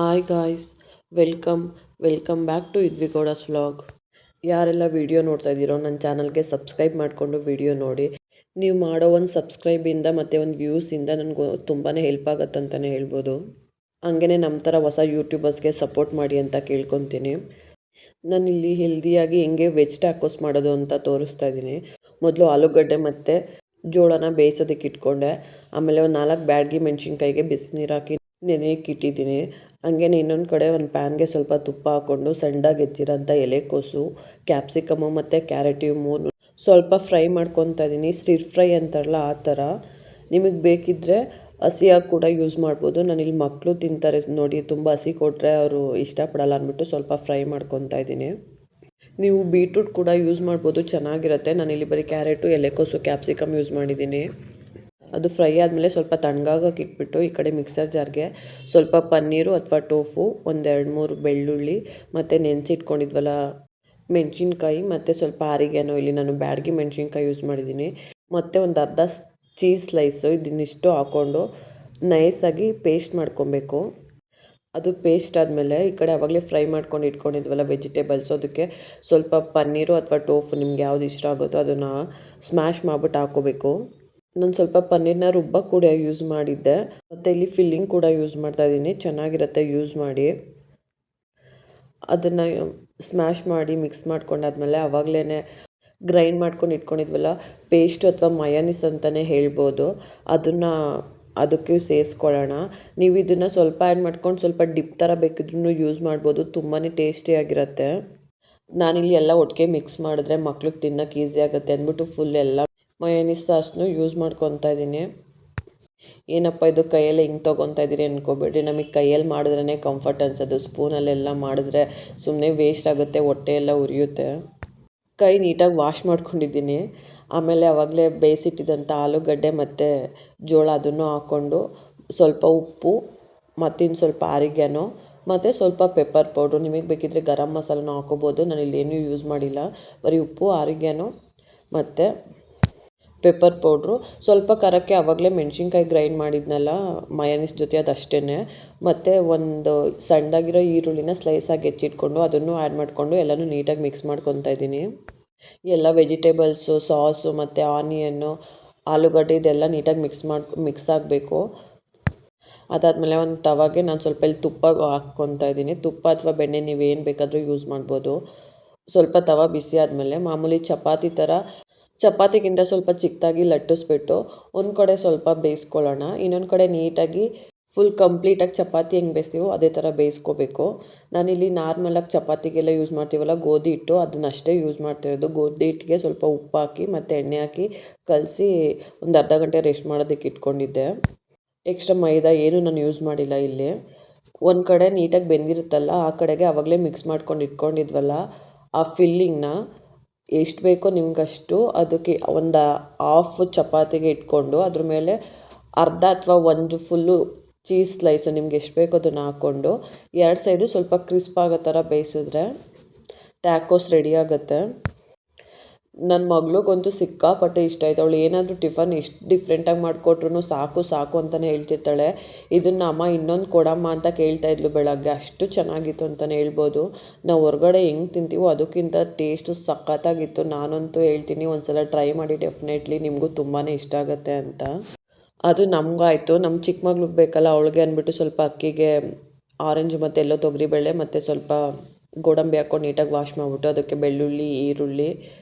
Hi guys, welcome back to ಇದ್ವಿಗೌಡಸ್ vlog. ಯಾರೆಲ್ಲ video ನೋಡ್ತಾ ಇದ್ದೀರೋ ನನ್ನ ಚಾನಲ್ಗೆ ಸಬ್ಸ್ಕ್ರೈಬ್ ಮಾಡಿಕೊಂಡು ವಿಡಿಯೋ ನೋಡಿ. ನೀವು ಮಾಡೋ ಒಂದು ಸಬ್ಸ್ಕ್ರೈಬಿಂದ ಮತ್ತು ಒಂದು ವ್ಯೂಸಿಂದ ನನಗೆ ತುಂಬಾ ಹೆಲ್ಪ್ ಆಗುತ್ತಂತಲೇ ಹೇಳ್ಬೋದು. ಹಂಗೇ ನಮ್ಮ ಥರ ಹೊಸ ಯೂಟ್ಯೂಬರ್ಸ್ಗೆ ಸಪೋರ್ಟ್ ಮಾಡಿ ಅಂತ ಕೇಳ್ಕೊತೀನಿ. ನಾನಿಲ್ಲಿ ಹೆಲ್ದಿಯಾಗಿ ಹೆಂಗೆ ವೆಜ್ ಟ್ಯಾಕೋಸ್ ಮಾಡೋದು ಅಂತ ತೋರಿಸ್ತಾ ಇದ್ದೀನಿ. ಮೊದಲು ಆಲೂಗಡ್ಡೆ ಮತ್ತು ಜೋಳನ ಬೇಯಿಸೋದಕ್ಕೆ ಇಟ್ಕೊಂಡೆ. ಆಮೇಲೆ ಒಂದು 4 ಬ್ಯಾಡಗಿ ಮೆಣಸಿನ್ಕಾಯಿಗೆ ಬಿಸಿನೀರು ಹಾಕಿ ನೆನೆಯಕ್ಕೆ ಇಟ್ಟಿದ್ದೀನಿ. ಹಂಗೇ ಇನ್ನೊಂದು ಕಡೆ ಒಂದು ಪ್ಯಾನ್ಗೆ ಸ್ವಲ್ಪ ತುಪ್ಪ ಹಾಕ್ಕೊಂಡು ಸಣ್ಣದಾಗಿ ಹೆಚ್ಚಿರೋಂಥ ಎಲೆಕೋಸು, ಕ್ಯಾಪ್ಸಿಕಮ್ಮು ಮತ್ತು ಕ್ಯಾರೆಟ್ ಇವು 3 ಸ್ವಲ್ಪ ಫ್ರೈ ಮಾಡ್ಕೊತಾ ಇದ್ದೀನಿ. ಸ್ಟಿರ್ ಫ್ರೈ ಅಂತಾರಲ್ಲ ಆ ಥರ. ನಿಮಗೆ ಬೇಕಿದ್ದರೆ ಹಸಿಯಾಗಿ ಕೂಡ ಯೂಸ್ ಮಾಡ್ಬೋದು. ನಾನಿಲ್ಲಿ ಮಕ್ಕಳು ತಿಂತಾರೆ ನೋಡಿ, ತುಂಬ ಹಸಿ ಕೊಟ್ಟರೆ ಅವರು ಇಷ್ಟಪಡಲ್ಲ ಅಂದ್ಬಿಟ್ಟು ಸ್ವಲ್ಪ ಫ್ರೈ ಮಾಡ್ಕೊತಾ ಇದ್ದೀನಿ. ನೀವು ಬೀಟ್ರೂಟ್ ಕೂಡ ಯೂಸ್ ಮಾಡ್ಬೋದು, ಚೆನ್ನಾಗಿರುತ್ತೆ. ನಾನಿಲ್ಲಿ ಬರೀ ಕ್ಯಾರೆಟು, ಎಲೆಕೋಸು, ಕ್ಯಾಪ್ಸಿಕಮ್ ಯೂಸ್ ಮಾಡಿದ್ದೀನಿ. ಅದು ಫ್ರೈ ಆದಮೇಲೆ ಸ್ವಲ್ಪ ತಣ್ಣಗಾಗಕ್ಕೆ ಇಟ್ಬಿಟ್ಟು ಈ ಕಡೆ ಮಿಕ್ಸರ್ ಜಾರ್ಗೆ ಸ್ವಲ್ಪ ಪನ್ನೀರು ಅಥವಾ ಟೋಫು, ಒಂದು 2-3 ಬೆಳ್ಳುಳ್ಳಿ ಮತ್ತು ನೆನೆಸಿಟ್ಕೊಂಡಿದ್ವಲ್ಲ ಮೆಣಸಿನ್ಕಾಯಿ ಮತ್ತು ಸ್ವಲ್ಪ ಆರಿಗ್ಯಾನೋ, ಇಲ್ಲಿ ನಾನು ಬ್ಯಾಡಗಿ ಮೆಣಸಿನ್ಕಾಯಿ ಯೂಸ್ ಮಾಡಿದ್ದೀನಿ, ಮತ್ತು ಒಂದು ಅರ್ಧ ಚೀಸ್ ಸ್ಲೈಸು, ಇದನ್ನಿಷ್ಟು ಹಾಕ್ಕೊಂಡು ನೈಸಾಗಿ ಪೇಸ್ಟ್ ಮಾಡ್ಕೊಬೇಕು. ಅದು ಪೇಸ್ಟ್ ಆದಮೇಲೆ ಈ ಕಡೆ ಆವಾಗಲೇ ಫ್ರೈ ಮಾಡ್ಕೊಂಡು ಇಟ್ಕೊಂಡಿದ್ವಲ್ಲ ವೆಜಿಟೇಬಲ್ಸು, ಅದಕ್ಕೆ ಸ್ವಲ್ಪ ಪನ್ನೀರು ಅಥವಾ ಟೋಫು ನಿಮ್ಗೆ ಯಾವ್ದು ಇಷ್ಟ ಆಗುತ್ತೋ ಅದನ್ನು ಸ್ಮ್ಯಾಶ್ ಮಾಡ್ಬಿಟ್ಟು ಹಾಕ್ಕೋಬೇಕು. ನಾನು ಸ್ವಲ್ಪ ಪನ್ನೀರನ್ನ ರುಬ್ಬಕ್ಕೆ ಕೂಡ ಯೂಸ್ ಮಾಡಿದ್ದೆ, ಮತ್ತು ಇಲ್ಲಿ ಫಿಲ್ಲಿಂಗ್ ಕೂಡ ಯೂಸ್ ಮಾಡ್ತಾಯಿದ್ದೀನಿ. ಚೆನ್ನಾಗಿರುತ್ತೆ, ಯೂಸ್ ಮಾಡಿ. ಅದನ್ನು ಸ್ಮ್ಯಾಶ್ ಮಾಡಿ ಮಿಕ್ಸ್ ಮಾಡ್ಕೊಂಡಾದ್ಮೇಲೆ ಆವಾಗಲೇ ಗ್ರೈಂಡ್ ಮಾಡ್ಕೊಂಡು ಇಟ್ಕೊಂಡಿದ್ವಲ್ಲ ಪೇಸ್ಟ್ ಅಥವಾ ಮಯೋನೀಸ್ ಅಂತಲೇ ಹೇಳ್ಬೋದು, ಅದನ್ನು ಅದಕ್ಕೆ ಸೇರಿಸ್ಕೊಳ್ಳೋಣ. ನೀವು ಇದನ್ನು ಸ್ವಲ್ಪ ಆ್ಯಡ್ ಮಾಡ್ಕೊಂಡು ಸ್ವಲ್ಪ ಡಿಪ್ ಥರ ಬೇಕಿದ್ರೂ ಯೂಸ್ ಮಾಡ್ಬೋದು, ತುಂಬಾ ಟೇಸ್ಟಿಯಾಗಿರುತ್ತೆ. ನಾನಿಲ್ಲಿ ಎಲ್ಲ ಒಟ್ಟಿಗೆ ಮಿಕ್ಸ್ ಮಾಡಿದ್ರೆ ಮಕ್ಳಿಗೆ ತಿನ್ನೋಕೆ ಈಸಿ ಆಗುತ್ತೆ ಅಂದ್ಬಿಟ್ಟು ಫುಲ್ ಎಲ್ಲ ಮಯೋನೀಸ್ ಸಾಸ್ನು ಯೂಸ್ ಮಾಡ್ಕೊತಾ ಇದ್ದೀನಿ. ಏನಪ್ಪ ಇದು ಕೈಯಲ್ಲಿ ಹಿಂಗೆ ತೊಗೊತಾ ಇದ್ದೀರಿ ಅಂದ್ಕೋಬೇಡ್ರಿ, ನಮಗೆ ಕೈಯಲ್ಲಿ ಮಾಡಿದ್ರೇ ಕಂಫರ್ಟ್ ಅನ್ಸೋದು. ಸ್ಪೂನಲ್ಲೆಲ್ಲ ಮಾಡಿದ್ರೆ ಸುಮ್ಮನೆ ವೇಸ್ಟ್ ಆಗುತ್ತೆ, ಹೊಟ್ಟೆ ಎಲ್ಲ ಉರಿಯುತ್ತೆ. ಕೈ ನೀಟಾಗಿ ವಾಶ್ ಮಾಡ್ಕೊಂಡಿದ್ದೀನಿ. ಆಮೇಲೆ ಆವಾಗಲೇ ಬೇಯಿಸಿಟ್ಟಿದ್ದಂಥ ಆಲೂಗಡ್ಡೆ ಮತ್ತು ಜೋಳ ಅದನ್ನು ಹಾಕ್ಕೊಂಡು ಸ್ವಲ್ಪ ಉಪ್ಪು ಮತ್ತಿನ್ನು ಸ್ವಲ್ಪ ಆರಿಗ್ಯಾನೋ ಮತ್ತು ಸ್ವಲ್ಪ ಪೆಪ್ಪರ್ ಪೌಡ್ರು, ನಿಮಗೆ ಬೇಕಿದ್ದರೆ ಗರಂ ಮಸಾಲನೂ ಹಾಕ್ಕೋಬೋದು. ನಾನಿಲ್ಲಿ ಏನೂ ಯೂಸ್ ಮಾಡಿಲ್ಲ, ಬರೀ ಉಪ್ಪು, ಆರಿಗ್ಯಾನೋ ಮತ್ತು ಪೆಪ್ಪರ್ ಪೌಡ್ರು. ಸ್ವಲ್ಪ ಖಾರಕ್ಕೆ ಆವಾಗಲೇ ಮೆಣಸಿನ್ಕಾಯಿ ಗ್ರೈಂಡ್ ಮಾಡಿದ್ನಲ್ಲ ಮಯೋನೀಸ್ ಜೊತೆ, ಅದಷ್ಟೇ. ಮತ್ತು ಒಂದು ಸಣ್ಣದಾಗಿರೋ ಈರುಳ್ಳಿನ ಸ್ಲೈಸಾಗಿ ಹೆಚ್ಚಿಟ್ಕೊಂಡು ಅದನ್ನು ಆ್ಯಡ್ ಮಾಡಿಕೊಂಡು ಎಲ್ಲನೂ ನೀಟಾಗಿ ಮಿಕ್ಸ್ ಮಾಡ್ಕೊತಾ ಇದ್ದೀನಿ. ಎಲ್ಲ ವೆಜಿಟೇಬಲ್ಸು, ಸಾಸು ಮತ್ತು ಆನಿಯನ್ನು, ಆಲೂಗಡ್ಡೆ ಇದೆಲ್ಲ ನೀಟಾಗಿ ಮಿಕ್ಸ್ ಆಗಬೇಕು. ಅದಾದಮೇಲೆ ಒಂದು ತವಾಗೆ ನಾನು ಸ್ವಲ್ಪ ಇಲ್ಲಿ ತುಪ್ಪ ಹಾಕ್ಕೊತಾ ಇದ್ದೀನಿ. ತುಪ್ಪ ಅಥವಾ ಬೆಣ್ಣೆ ನೀವೇನು ಬೇಕಾದರೂ ಯೂಸ್ ಮಾಡ್ಬೋದು. ಸ್ವಲ್ಪ ತವ ಬಿಸಿ ಆದಮೇಲೆ ಮಾಮೂಲಿ ಚಪಾತಿಗಿಂತ ಸ್ವಲ್ಪ ಚಿಕ್ಕದಾಗಿ ಲಟ್ಟಿಸ್ಬಿಟ್ಟು ಒಂದು ಕಡೆ ಸ್ವಲ್ಪ ಬೇಯಿಸ್ಕೊಳ್ಳೋಣ. ಇನ್ನೊಂದು ಕಡೆ ನೀಟಾಗಿ ಫುಲ್ ಕಂಪ್ಲೀಟಾಗಿ ಚಪಾತಿ ಹೆಂಗೆ ಬೇಯಿಸ್ತೀವೋ ಅದೇ ಥರ ಬೇಯಿಸ್ಕೋಬೇಕು. ನಾನಿಲ್ಲಿ ನಾರ್ಮಲಾಗಿ ಚಪಾತಿಗೆಲ್ಲ ಯೂಸ್ ಮಾಡ್ತೀವಲ್ಲ ಗೋಧಿ ಹಿಟ್ಟು, ಅದನ್ನಷ್ಟೇ ಯೂಸ್ ಮಾಡ್ತಿರೋದು. ಗೋಧಿ ಹಿಟ್ಟಿಗೆ ಸ್ವಲ್ಪ ಉಪ್ಪು ಹಾಕಿ ಮತ್ತು ಎಣ್ಣೆ ಹಾಕಿ ಕಲಸಿ ಒಂದು ಅರ್ಧ ಗಂಟೆ ರೆಸ್ಟ್ ಮಾಡೋದಕ್ಕೆ ಇಟ್ಕೊಂಡಿದ್ದೆ. ಎಕ್ಸ್ಟ್ರಾ ಮೈದಾ ಏನು ನಾನು ಯೂಸ್ ಮಾಡಿಲ್ಲ ಇಲ್ಲಿ. ಒಂದು ಕಡೆ ನೀಟಾಗಿ ಬೆಂದಿರುತ್ತಲ್ಲ ಆ ಕಡೆಗೆ ಆವಾಗಲೇ ಮಿಕ್ಸ್ ಮಾಡ್ಕೊಂಡು ಇಟ್ಕೊಂಡಿದ್ವಲ್ಲ ಆ ಫಿಲ್ಲಿಂಗ್ನ ಎಷ್ಟು ಬೇಕೋ ನಿಮಗಷ್ಟು ಅದಕ್ಕೆ ಒಂದು ಹಾಫ್ ಚಪಾತಿಗೆ ಇಟ್ಕೊಂಡು ಅದ್ರ ಮೇಲೆ ಅರ್ಧ ಅಥವಾ ಒಂದು ಫುಲ್ಲು ಚೀಸ್ ಸ್ಲೈಸು ನಿಮ್ಗೆ ಎಷ್ಟು ಬೇಕೋ ಅದನ್ನು ಹಾಕ್ಕೊಂಡು 2 ಸೈಡು ಸ್ವಲ್ಪ ಕ್ರಿಸ್ಪ್ ಆಗೋ ಥರ ಬೇಯಿಸಿದ್ರೆ ಟ್ಯಾಕೋಸ್ ರೆಡಿ ಆಗುತ್ತೆ. ನನ್ನ ಮಗಳಿಗಂತೂ ಸಿಕ್ಕಾಪಟ್ಟೆ ಇಷ್ಟ ಆಯ್ತು. ಅವಳು ಏನಾದರೂ ಟಿಫನ್ ಎಷ್ಟು ಡಿಫ್ರೆಂಟಾಗಿ ಮಾಡಿಕೊಟ್ರು ಸಾಕು ಅಂತಲೇ ಹೇಳ್ತಿರ್ತಾಳೆ. ಇದನ್ನು ಅಮ್ಮ ಇನ್ನೊಂದು ಕೊಡಮ್ಮ ಅಂತ ಕೇಳ್ತಾಯಿದ್ಲು ಬೆಳಗ್ಗೆ, ಅಷ್ಟು ಚೆನ್ನಾಗಿತ್ತು ಅಂತಲೇ ಹೇಳ್ಬೋದು. ನಾವು ಹೊರಗಡೆ ಹೆಂಗೆ ತಿಂತೀವೋ ಅದಕ್ಕಿಂತ ಟೇಸ್ಟು ಸಖತ್ತಾಗಿತ್ತು. ನಾನಂತೂ ಹೇಳ್ತೀನಿ, ಒಂದು ಸಲ ಟ್ರೈ ಮಾಡಿ, ಡೆಫಿನೆಟ್ಲಿ ನಿಮಗೂ ತುಂಬಾ ಇಷ್ಟ ಆಗುತ್ತೆ ಅಂತ. ಅದು ನಮಗಾಯಿತು, ನಮ್ಮ ಚಿಕ್ಕ ಮಗ್ಳಿಗೆ ಬೇಕಲ್ಲ ಅವಳಿಗೆ ಅಂದ್ಬಿಟ್ಟು ಸ್ವಲ್ಪ ಅಕ್ಕಿಗೆ ಆರೆಂಜ್ ಮತ್ತು ಎಲ್ಲೋ ತೊಗರಿಬೇಳೆ ಮತ್ತು ಸ್ವಲ್ಪ ಗೋಡಂಬಿ ಹಾಕ್ಕೊಂಡು ನೀಟಾಗಿ ವಾಶ್ ಮಾಡಿಬಿಟ್ಟು ಅದಕ್ಕೆ ಬೆಳ್ಳುಳ್ಳಿ, ಈರುಳ್ಳಿ,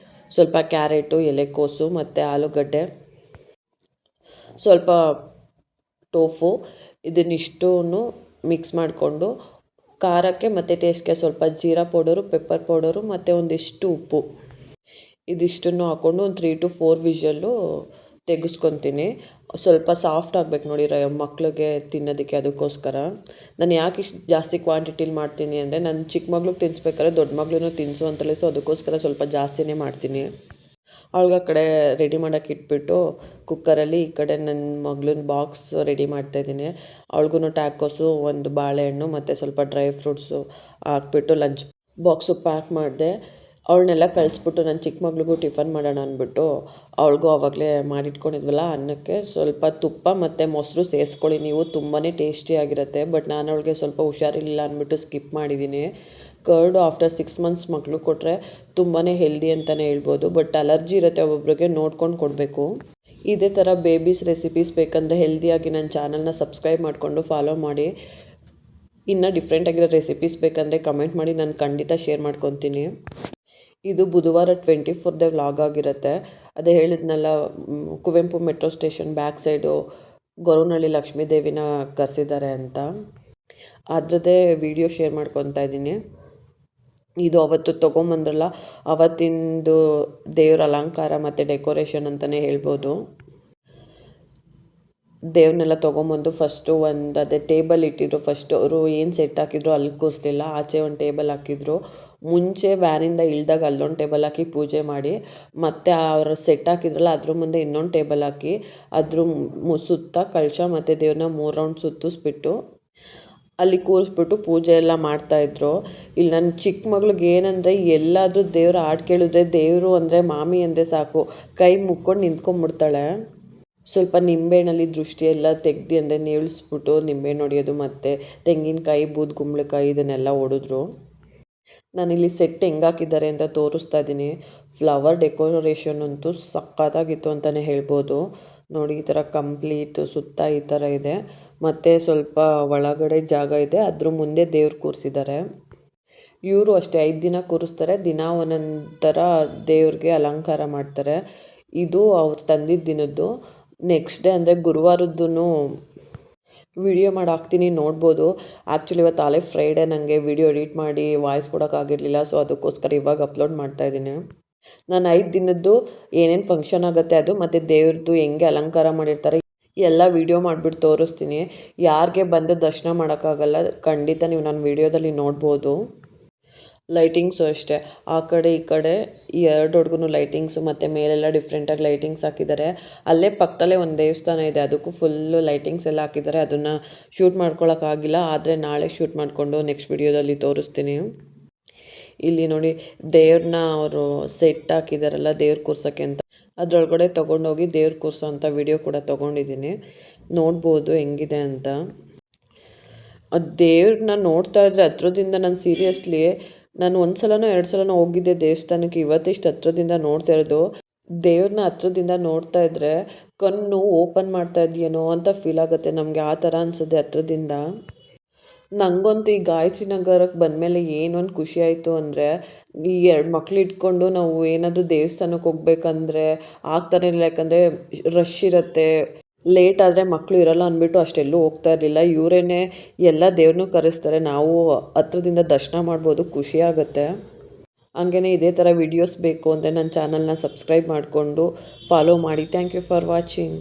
ಸ್ವಲ್ಪ ಕ್ಯಾರೆಟು, ಎಲೆಕೋಸು ಮತ್ತು ಆಲೂಗಡ್ಡೆ, ಸ್ವಲ್ಪ ಟೋಫು ಇದನ್ನಿಷ್ಟೂ ಮಿಕ್ಸ್ ಮಾಡಿಕೊಂಡು ಖಾರಕ್ಕೆ ಮತ್ತು ಟೇಸ್ಟ್ಗೆ ಸ್ವಲ್ಪ ಜೀರಾ ಪೌಡರು, ಪೆಪ್ಪರ್ ಪೌಡರು ಮತ್ತು ಒಂದಿಷ್ಟು ಉಪ್ಪು ಇದಿಷ್ಟನ್ನು ಹಾಕ್ಕೊಂಡು ಒಂದು 3 to 4 ವಿಷಲ್ಲು ತೆಗೆಸ್ಕೊತೀನಿ. ಸ್ವಲ್ಪ ಸಾಫ್ಟ್ ಆಗಬೇಕು ನೋಡಿ ಮಕ್ಳಿಗೆ ತಿನ್ನೋದಕ್ಕೆ, ಅದಕ್ಕೋಸ್ಕರ. ನಾನು ಯಾಕೆ ಇಷ್ಟು ಜಾಸ್ತಿ ಕ್ವಾಂಟಿಟಿಲಿ ಮಾಡ್ತೀನಿ ಅಂದರೆ ನನ್ನ ಚಿಕ್ಕ ಮಗ್ಳಿಗೆ ತಿನ್ನಿಸ್ಬೇಕಾದ್ರೆ ದೊಡ್ಡ ಮಗಳನ್ನೂ ತಿನ್ನಿಸು ಅಂತಲೇ, ಸೊ ಅದಕ್ಕೋಸ್ಕರ ಸ್ವಲ್ಪ ಜಾಸ್ತಿನೇ ಮಾಡ್ತೀನಿ. ಅವಳಿಗೆ ಆ ಕಡೆ ರೆಡಿ ಮಾಡೋಕ್ಕೆ ಇಟ್ಬಿಟ್ಟು ಕುಕ್ಕರಲ್ಲಿ ಈ ಕಡೆ ನನ್ನ ಮಗಳನ್ನ ಬಾಕ್ಸ್ ರೆಡಿ ಮಾಡ್ತಾಯಿದ್ದೀನಿ. ಅವಳಿಗೂ ಟ್ಯಾಕೋಸು, ಒಂದು ಬಾಳೆಹಣ್ಣು ಮತ್ತು ಸ್ವಲ್ಪ ಡ್ರೈ ಫ್ರೂಟ್ಸು ಹಾಕ್ಬಿಟ್ಟು ಲಂಚ್ ಬಾಕ್ಸು ಪ್ಯಾಕ್ ಮಾಡಿದೆ. ಅವಳನ್ನೆಲ್ಲ ಕಳಿಸ್ಬಿಟ್ಟು ನನ್ನ ಚಿಕ್ಕ ಮಗಳಿಗೂ ಟಿಫನ್ ಮಾಡೋಣ ಅಂದ್ಬಿಟ್ಟು ಅವಳಿಗೂ ಆವಾಗಲೇ ಮಾಡಿಟ್ಕೊಂಡಿದ್ವಲ್ಲ ಅನ್ನಕ್ಕೆ ಸ್ವಲ್ಪ ತುಪ್ಪ ಮತ್ತು ಮೊಸರು ಸೇರಿಸ್ಕೊಳ್ಳಿ ನೀವು, ತುಂಬಾ ಟೇಸ್ಟಿಯಾಗಿರುತ್ತೆ. ಬಟ್ ನಾನು ಅವಳಿಗೆ ಸ್ವಲ್ಪ ಹುಷಾರಿಲ್ಲ ಅಂದ್ಬಿಟ್ಟು ಸ್ಕಿಪ್ ಮಾಡಿದ್ದೀನಿ. ಕರ್ಡು ಆಫ್ಟರ್ 6 ಮಂತ್ಸ್ ಮಕ್ಕಳು ಕೊಟ್ಟರೆ ತುಂಬಾ ಹೆಲ್ದಿ ಅಂತಲೇ ಹೇಳ್ಬೋದು. ಬಟ್ ಅಲರ್ಜಿ ಇರುತ್ತೆ ಒಬ್ಬೊಬ್ರಿಗೆ, ನೋಡ್ಕೊಂಡು ಕೊಡಬೇಕು. ಇದೇ ಥರ ಬೇಬೀಸ್ ರೆಸಿಪೀಸ್ ಬೇಕಂದರೆ ಹೆಲ್ದಿಯಾಗಿ ನನ್ನ ಚಾನಲ್ನ ಸಬ್ಸ್ಕ್ರೈಬ್ ಮಾಡಿಕೊಂಡು ಫಾಲೋ ಮಾಡಿ. ಇನ್ನೂ ಡಿಫ್ರೆಂಟಾಗಿರೋ ರೆಸಿಪೀಸ್ ಬೇಕಂದರೆ ಕಮೆಂಟ್ ಮಾಡಿ, ನಾನು ಖಂಡಿತ ಶೇರ್ ಮಾಡ್ಕೊತೀನಿ. ಇದು ಬುಧವಾರ 24th ವ್ಲಾಗ್ ಆಗಿರುತ್ತೆ. ಅದೇ ಹೇಳಿದ್ನಲ್ಲ, Kuvempu metro station back side Goravanahalli Lakshmi ದೇವಿನ ಕರೆಸಿದ್ದಾರೆ ಅಂತ, ಅದರದ್ದೇ ವಿಡಿಯೋ ಶೇರ್ ಮಾಡ್ಕೊತಾ ಇದ್ದೀನಿ. ಇದು ಅವತ್ತು ತೊಗೊಂಬಂದ್ರಲ್ಲ, ಅವತ್ತಿಂದು ದೇವ್ರ ಅಲಂಕಾರ ಮತ್ತು ಡೆಕೋರೇಷನ್ ಅಂತಲೇ ಹೇಳ್ಬೋದು. ದೇವ್ರನ್ನೆಲ್ಲ ತೊಗೊಂಬಂದು ಫಸ್ಟು ಅದೇ ಟೇಬಲ್ ಇಟ್ಟಿದ್ರು. ಫಸ್ಟ್ ಅವರು ಏನು ಸೆಟ್ ಹಾಕಿದ್ರು ಅಲ್ಲಿ ಕೂರಿಸ್ಲಿಲ್ಲ, ಆಚೆ ಒಂದು ಟೇಬಲ್ ಹಾಕಿದ್ರು. ಮುಂಚೆ ವ್ಯಾನಿಂದ ಇಳಿದಾಗ ಅಲ್ಲೊಂದು ಟೇಬಲ್ ಹಾಕಿ ಪೂಜೆ ಮಾಡಿ, ಮತ್ತು ಅವರು ಸೆಟ್ ಹಾಕಿದ್ರಲ್ಲ ಅದ್ರ ಮುಂದೆ ಇನ್ನೊಂದು ಟೇಬಲ್ ಹಾಕಿ ಅದ್ರ ಸುತ್ತ ಕಳಶ ಮತ್ತು ದೇವ್ರನ್ನ 3 ರೌಂಡ್ ಸುತ್ತಿಸ್ಬಿಟ್ಟು ಅಲ್ಲಿ ಕೂರಿಸ್ಬಿಟ್ಟು ಪೂಜೆ ಎಲ್ಲ ಮಾಡ್ತಾಯಿದ್ರು. ಇಲ್ಲಿ ನನ್ನ ಚಿಕ್ಕ ಮಗಳಿಗೆ ಏನಂದರೆ, ಎಲ್ಲಾದರೂ ದೇವ್ರ ಹಾಡು ಕೇಳಿದ್ರೆ ದೇವರು ಅಂದರೆ ಮಾಮಿ ಅಂದರೆ ಸಾಕು, ಕೈ ಮುಕ್ಕೊಂಡು ನಿಂತ್ಕೊಂಡ್ಬಿಡ್ತಾಳೆ. ಸ್ವಲ್ಪ ನಿಂಬೆಹಣ್ಣಲ್ಲಿ ದೃಷ್ಟಿ ಎಲ್ಲ ತೆಗ್ದು ಅಂದರೆ ನೇಳಿಸ್ಬಿಟ್ಟು ನಿಂಬೆಹಣ್ಣು ಹೊಡೆಯೋದು ಮತ್ತು ತೆಂಗಿನಕಾಯಿ, ಬೂದುಗುಂಬಳಕಾಯಿ ಇದನ್ನೆಲ್ಲ ಹೊಡೆದ್ರು. ನಾನಿಲ್ಲಿ ಸೆಟ್ ಹೆಂಗೆ ಹಾಕಿದ್ದಾರೆ ಅಂತ ತೋರಿಸ್ತಾ ಇದ್ದೀನಿ. ಫ್ಲವರ್ ಡೆಕೋರೇಷನ್ ಅಂತೂ ಸಖತ್ತಾಗಿತ್ತು ಅಂತಲೇ ಹೇಳ್ಬೋದು. ನೋಡಿ, ಈ ಥರ ಕಂಪ್ಲೀಟ್ ಸುತ್ತ ಈ ಥರ ಇದೆ, ಮತ್ತು ಸ್ವಲ್ಪ ಒಳಗಡೆ ಜಾಗ ಇದೆ, ಅದ್ರ ಮುಂದೆ ದೇವ್ರು ಕೂರಿಸಿದ್ದಾರೆ. ಇವರು ಅಷ್ಟೇ 5 ದಿನ ಕೂರಿಸ್ತಾರೆ, ದಿನ ಒಂದೊಂದು ಥರ ದೇವ್ರಿಗೆ ಅಲಂಕಾರ ಮಾಡ್ತಾರೆ. ಇದು ಅವ್ರು ತಂದಿದ್ದ ದಿನದ್ದು. ನೆಕ್ಸ್ಟ್ ಡೇ ಅಂದರೆ ಗುರುವಾರದ್ದು ವಿಡಿಯೋ ಮಾಡಿ ಹಾಕ್ತೀನಿ, ನೋಡ್ಬೋದು. ಆ್ಯಕ್ಚುಲಿ ಇವತ್ತು ಆಲೆ ಫ್ರೈಡೇ, ನನಗೆ ವಿಡಿಯೋ ಎಡಿಟ್ ಮಾಡಿ ವಾಯ್ಸ್ ಕೊಡೋಕ್ಕಾಗಿರಲಿಲ್ಲ. ಸೊ ಅದಕ್ಕೋಸ್ಕರ ಇವಾಗ ಅಪ್ಲೋಡ್ ಮಾಡ್ತಾಯಿದ್ದೀನಿ. ನಾನು 5 ದಿನದ್ದು ಏನೇನು ಫಂಕ್ಷನ್ ಆಗುತ್ತೆ ಅದು, ಮತ್ತು ದೇವ್ರದ್ದು ಹೆಂಗೆ ಅಲಂಕಾರ ಮಾಡಿರ್ತಾರೆ ಎಲ್ಲ ವಿಡಿಯೋ ಮಾಡಿಬಿಟ್ಟು ತೋರಿಸ್ತೀನಿ. ಯಾರಿಗೆ ಬಂದು ದರ್ಶನ ಮಾಡೋಕ್ಕಾಗಲ್ಲ, ಖಂಡಿತ ನೀವು ನನ್ನ ವಿಡಿಯೋದಲ್ಲಿ ನೋಡ್ಬೋದು. ಲೈಟಿಂಗ್ಸು ಅಷ್ಟೇ, ಆ ಕಡೆ ಈ ಕಡೆ ಈ 2 ಲೈಟಿಂಗ್ಸು, ಮತ್ತು ಮೇಲೆಲ್ಲ ಡಿಫ್ರೆಂಟಾಗಿ ಲೈಟಿಂಗ್ಸ್ ಹಾಕಿದ್ದಾರೆ. ಅಲ್ಲೇ ಪಕ್ಕದಲ್ಲೇ ಒಂದು ದೇವಸ್ಥಾನ ಇದೆ, ಅದಕ್ಕೂ ಫುಲ್ಲು ಲೈಟಿಂಗ್ಸ್ ಎಲ್ಲ ಹಾಕಿದ್ದಾರೆ. ಅದನ್ನು ಶೂಟ್ ಮಾಡ್ಕೊಳಕ್ಕಾಗಿಲ್ಲ, ಆದರೆ ನಾಳೆ ಶೂಟ್ ಮಾಡಿಕೊಂಡು ನೆಕ್ಸ್ಟ್ ವಿಡಿಯೋದಲ್ಲಿ ತೋರಿಸ್ತೀನಿ. ಇಲ್ಲಿ ನೋಡಿ, ದೇವ್ರನ್ನ ಅವರು ಸೆಟ್ ಹಾಕಿದಾರಲ್ಲ ದೇವ್ರ ಕೂರ್ಸೋಕ್ಕೆ ಅಂತ, ಅದರೊಳಗಡೆ ತೊಗೊಂಡೋಗಿ ದೇವ್ರ ಕೂರ್ಸೋ ಅಂಥ ವಿಡಿಯೋ ಕೂಡ ತೊಗೊಂಡಿದ್ದೀನಿ. ನೋಡ್ಬೋದು ಹೆಂಗಿದೆ ಅಂತ. ಆ ದೇವ್ರನ್ನ ನೋಡ್ತಾ ಇದ್ರೆ ಹತ್ರದಿಂದ, ನಾನು ಸೀರಿಯಸ್ಲಿ ನಾನು 1 ಸಲನೋ 2 ಸಲನೋ ಹೋಗಿದ್ದೆ ದೇವಸ್ಥಾನಕ್ಕೆ. ಇವತ್ತಿಷ್ಟು ಹತ್ರದಿಂದ ನೋಡ್ತಾ ಇರೋದು, ದೇವ್ರನ್ನ ಹತ್ರದಿಂದ ನೋಡ್ತಾ ಇದ್ದರೆ ಕಣ್ಣು ಓಪನ್ ಮಾಡ್ತಾ ಇದೆಯೇನೋ ಅಂತ ಫೀಲ್ ಆಗುತ್ತೆ ನಮಗೆ. ಆ ಥರ ಅನಿಸುತ್ತೆ ಹತ್ರದಿಂದ. ನನಗಂತೂ ಈ ಗಾಯತ್ರಿ ನಗರಕ್ಕೆ ಬಂದಮೇಲೆ ಏನೊಂದು ಖುಷಿ ಆಯಿತು ಅಂದರೆ, ಈ 2 ಮಕ್ಳು ಇಟ್ಕೊಂಡು ನಾವು ಏನಾದರೂ ದೇವಸ್ಥಾನಕ್ಕೆ ಹೋಗ್ಬೇಕಂದ್ರೆ ಆಗ್ತಾನೆ ಇಲ್ಲ. ಯಾಕಂದರೆ ರಶ್ ಇರುತ್ತೆ, ಲೇಟ್ ಆದರೆ ಮಕ್ಕಳು ಇರೋಲ್ಲ ಅಂದ್ಬಿಟ್ಟು ಅಷ್ಟೆಲ್ಲೂ ಹೋಗ್ತಾ ಇರಲಿಲ್ಲ. ಇವರೇನೆ ಎಲ್ಲ ದೇವ್ರನ್ನೂ ಕರೆಸ್ತಾರೆ, ನಾವು ಹತ್ರದಿಂದ ದರ್ಶನ ಮಾಡ್ಬೋದು, ಖುಷಿಯಾಗುತ್ತೆ. ಹಂಗೇ ಇದೇ ಥರ ವಿಡಿಯೋಸ್ ಬೇಕು ಅಂದರೆ ನನ್ನ ಚಾನಲ್ನ ಸಬ್ಸ್ಕ್ರೈಬ್ ಮಾಡಿಕೊಂಡು ಫಾಲೋ ಮಾಡಿ. Thank you for watching.